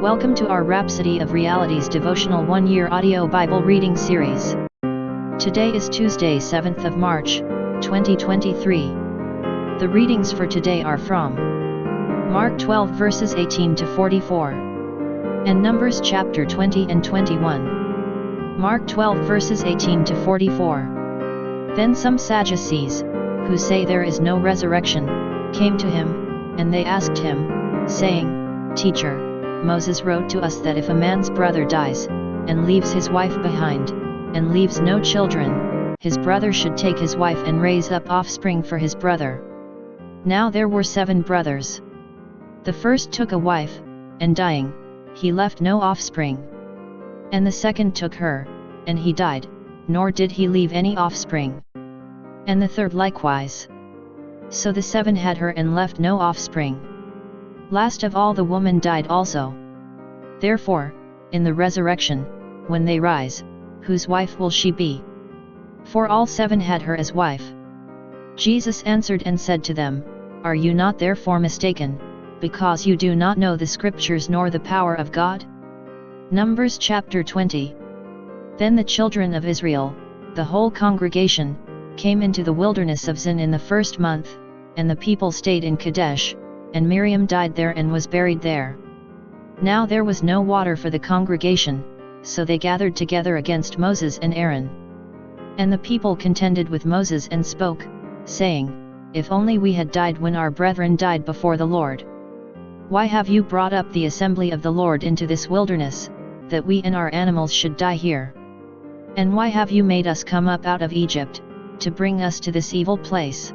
Welcome to our Rhapsody of Realities devotional 1-year audio Bible reading series. Today is Tuesday, 7th of March, 2023. The readings for today are from Mark 12 verses 18 to 44 and Numbers chapter 20 and 21. Mark 12 verses 18 to 44. Then some Sadducees, who say there is no resurrection, came to him, and they asked him, saying, Teacher, Moses wrote to us that if a man's brother dies, and leaves his wife behind, and leaves no children, his brother should take his wife and raise up offspring for his brother. Now there were 7 brothers. The first took a wife, and dying, he left no offspring. And the second took her, and he died, nor did he leave any offspring. And the third likewise. So the 7 had her and left no offspring. Last of all the woman died also. Therefore, in the resurrection, when they rise, whose wife will she be? For all 7 had her as wife. Jesus answered and said to them, Are you not therefore mistaken, because you do not know the Scriptures nor the power of God? Numbers chapter 20. Then the children of Israel, the whole congregation, came into the wilderness of Zin in the first month, and the people stayed in Kadesh, and Miriam died there and was buried there. Now there was no water for the congregation, so they gathered together against Moses and Aaron. And the people contended with Moses and spoke, saying, If only we had died when our brethren died before the Lord. Why have you brought up the assembly of the Lord into this wilderness, that we and our animals should die here? And why have you made us come up out of Egypt, to bring us to this evil place?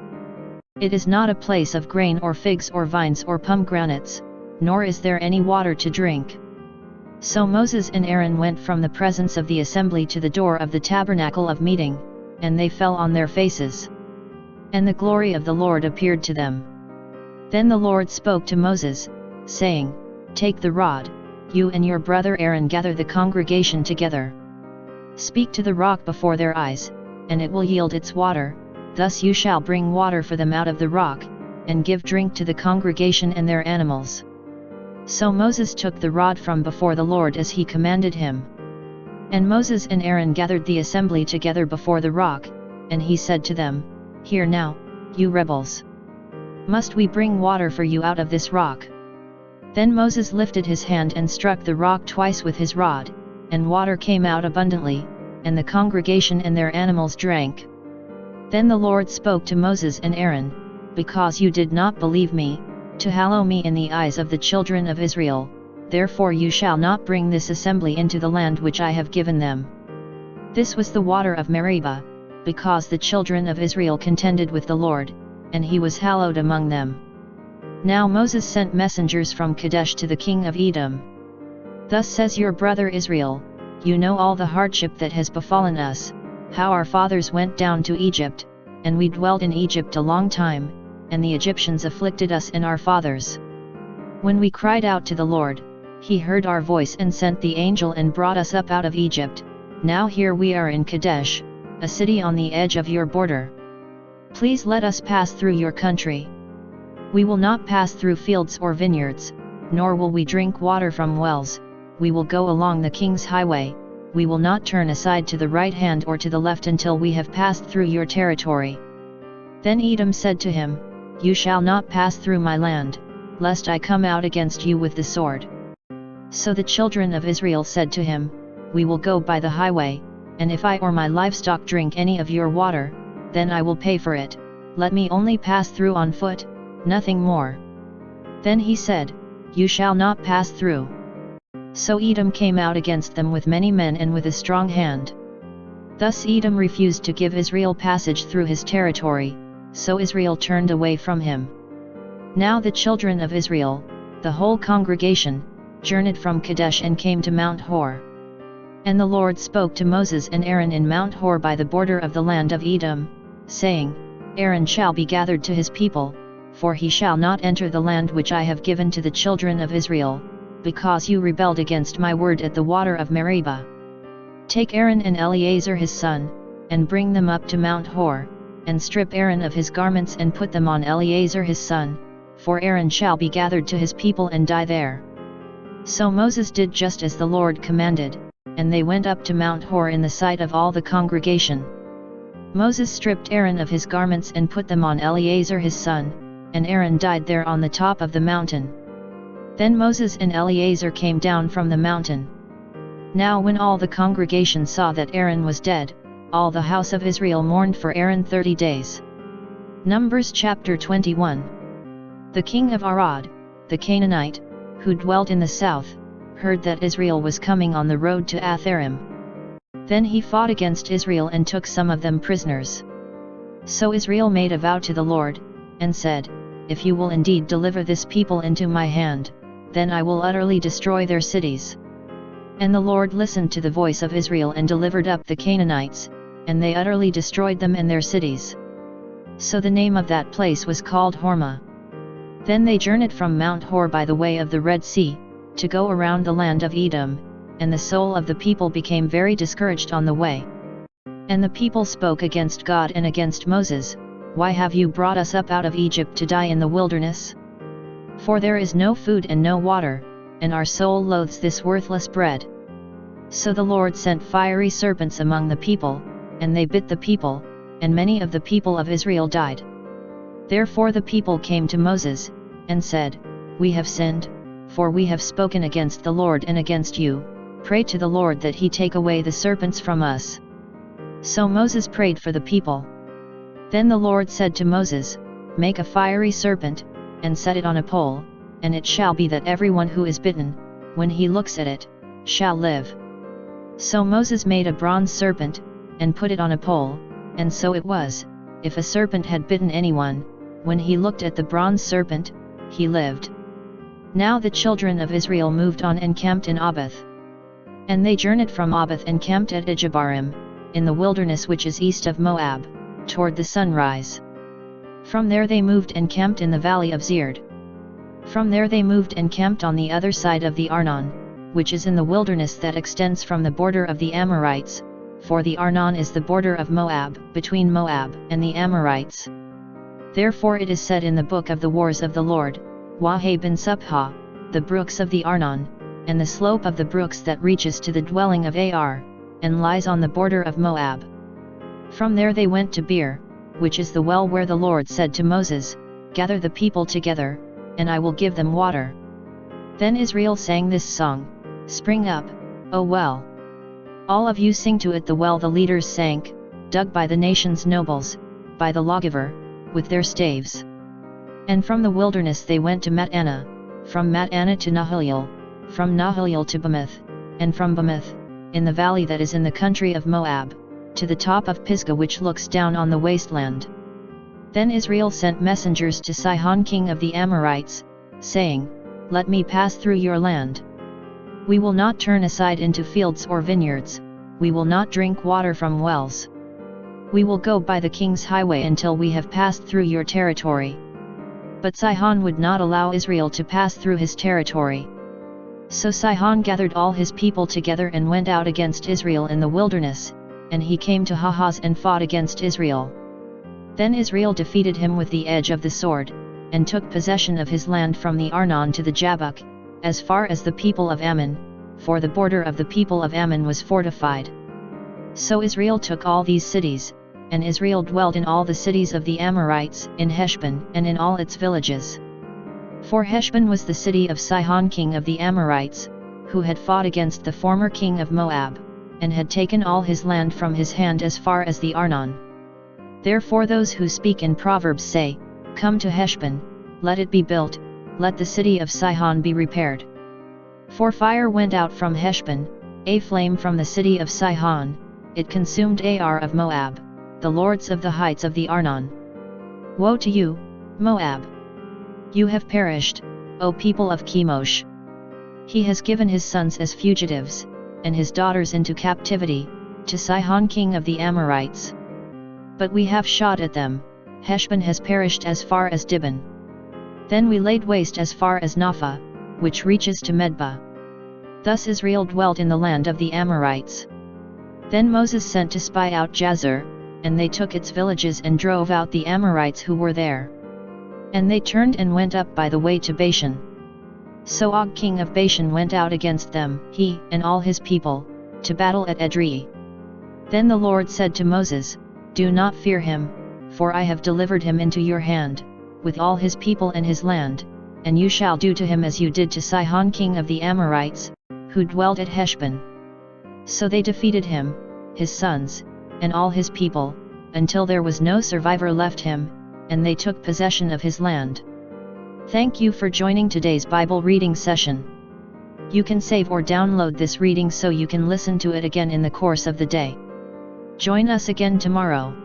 It is not a place of grain or figs or vines or pomegranates, nor is there any water to drink. So Moses and Aaron went from the presence of the assembly to the door of the tabernacle of meeting, and they fell on their faces. And the glory of the Lord appeared to them. Then the Lord spoke to Moses, saying, Take the rod, you and your brother Aaron gather the congregation together. Speak to the rock before their eyes, and it will yield its water. Thus you shall bring water for them out of the rock, and give drink to the congregation and their animals. So Moses took the rod from before the Lord as he commanded him. And Moses and Aaron gathered the assembly together before the rock, and he said to them, Hear now, you rebels. Must we bring water for you out of this rock? Then Moses lifted his hand and struck the rock twice with his rod, and water came out abundantly, and the congregation and their animals drank. Then the Lord spoke to Moses and Aaron, Because you did not believe me, to hallow me in the eyes of the children of Israel, therefore you shall not bring this assembly into the land which I have given them. This was the water of Meribah, because the children of Israel contended with the Lord, and he was hallowed among them. Now Moses sent messengers from Kadesh to the king of Edom. Thus says your brother Israel, You know all the hardship that has befallen us, how our fathers went down to Egypt, and we dwelt in Egypt a long time, and the Egyptians afflicted us and our fathers. When we cried out to the Lord, he heard our voice and sent the angel and brought us up out of Egypt. Now here we are in Kadesh, a city on the edge of your border. Please let us pass through your country. We will not pass through fields or vineyards, nor will we drink water from wells. We will go along the king's highway. We will not turn aside to the right hand or to the left until we have passed through your territory. Then Edom said to him, You shall not pass through my land, lest I come out against you with the sword. So the children of Israel said to him, We will go by the highway, and if I or my livestock drink any of your water, then I will pay for it. Let me only pass through on foot, nothing more. Then he said, You shall not pass through. So Edom came out against them with many men and with a strong hand. Thus Edom refused to give Israel passage through his territory, so Israel turned away from him. Now the children of Israel, the whole congregation, journeyed from Kadesh and came to Mount Hor. And the Lord spoke to Moses and Aaron in Mount Hor by the border of the land of Edom, saying, Aaron shall be gathered to his people, for he shall not enter the land which I have given to the children of Israel, because you rebelled against my word at the water of Meribah. Take Aaron and Eleazar his son, and bring them up to Mount Hor, and strip Aaron of his garments and put them on Eleazar his son, for Aaron shall be gathered to his people and die there. So Moses did just as the Lord commanded, and they went up to Mount Hor in the sight of all the congregation. Moses stripped Aaron of his garments and put them on Eleazar his son, and Aaron died there on the top of the mountain. Then Moses and Eleazar came down from the mountain. Now when all the congregation saw that Aaron was dead, all the house of Israel mourned for Aaron 30 days. Numbers chapter 21. The king of Arad, the Canaanite, who dwelt in the south, heard that Israel was coming on the road to Atharim. Then he fought against Israel and took some of them prisoners. So Israel made a vow to the Lord, and said, "If you will indeed deliver this people into my hand, then I will utterly destroy their cities." And the Lord listened to the voice of Israel and delivered up the Canaanites, and they utterly destroyed them and their cities. So the name of that place was called Hormah. Then they journeyed from Mount Hor by the way of the Red Sea, to go around the land of Edom, and the soul of the people became very discouraged on the way. And the people spoke against God and against Moses, "Why have you brought us up out of Egypt to die in the wilderness? For there is no food and no water, and our soul loathes this worthless bread." So the Lord sent fiery serpents among the people, and they bit the people, and many of the people of Israel died. Therefore the people came to Moses, and said, "We have sinned, for we have spoken against the Lord and against you. Pray to the Lord that he take away the serpents from us." So Moses prayed for the people. Then the Lord said to Moses, "Make a fiery serpent, and set it on a pole, and it shall be that everyone who is bitten, when he looks at it, shall live." So Moses made a bronze serpent, and put it on a pole, and so it was, if a serpent had bitten anyone, when he looked at the bronze serpent, he lived. Now the children of Israel moved on and camped in Abath. And they journeyed from Abath and camped at Ijebarim, in the wilderness which is east of Moab, toward the sunrise. From there they moved and camped in the valley of Zered. From there they moved and camped on the other side of the Arnon, which is in the wilderness that extends from the border of the Amorites, for the Arnon is the border of Moab, between Moab and the Amorites. Therefore it is said in the book of the wars of the Lord, Waheh bin Subha, the brooks of the Arnon, and the slope of the brooks that reaches to the dwelling of Ar, and lies on the border of Moab. From there they went to Beer, which is the well where the Lord said to Moses, "Gather the people together, and I will give them water." Then Israel sang this song, "Spring up, O well. All of you sing to it." The well the leaders sank, dug by the nation's nobles, by the lawgiver, with their staves. And from the wilderness they went to Matana, from Matana to Nahaliel, from Nahaliel to Bamoth, and from Bamoth, in the valley that is in the country of Moab, to the top of Pisgah which looks down on the wasteland. Then Israel sent messengers to Sihon king of the Amorites, saying, "Let me pass through your land. We will not turn aside into fields or vineyards, we will not drink water from wells. We will go by the king's highway until we have passed through your territory." But Sihon would not allow Israel to pass through his territory. So Sihon gathered all his people together and went out against Israel in the wilderness, and he came to Hahaz and fought against Israel. Then Israel defeated him with the edge of the sword, and took possession of his land from the Arnon to the Jabbok, as far as the people of Ammon, for the border of the people of Ammon was fortified. So Israel took all these cities, and Israel dwelt in all the cities of the Amorites, in Heshbon and in all its villages. For Heshbon was the city of Sihon king of the Amorites, who had fought against the former king of Moab, and had taken all his land from his hand as far as the Arnon. Therefore those who speak in Proverbs say, "Come to Heshbon, let it be built, let the city of Sihon be repaired." For fire went out from Heshbon, a flame from the city of Sihon, it consumed Ar of Moab, the lords of the heights of the Arnon. Woe to you, Moab! You have perished, O people of Chemosh! He has given his sons as fugitives, and his daughters into captivity, to Sihon king of the Amorites. But we have shot at them, Heshbon has perished as far as Dibon. Then we laid waste as far as Napha, which reaches to Medba. Thus Israel dwelt in the land of the Amorites. Then Moses sent to spy out Jazer, and they took its villages and drove out the Amorites who were there. And they turned and went up by the way to Bashan. So Og king of Bashan went out against them, he and all his people, to battle at Edrei. Then the Lord said to Moses, "Do not fear him, for I have delivered him into your hand, with all his people and his land, and you shall do to him as you did to Sihon king of the Amorites, who dwelt at Heshbon." So they defeated him, his sons, and all his people, until there was no survivor left him, and they took possession of his land. Thank you for joining today's Bible reading session. You can save or download this reading so you can listen to it again in the course of the day. Join us again tomorrow.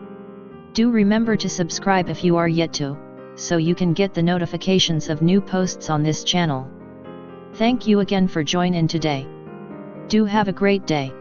Do remember to subscribe if you are yet to, so you can get the notifications of new posts on this channel. Thank you again for joining in today. Do have a great day.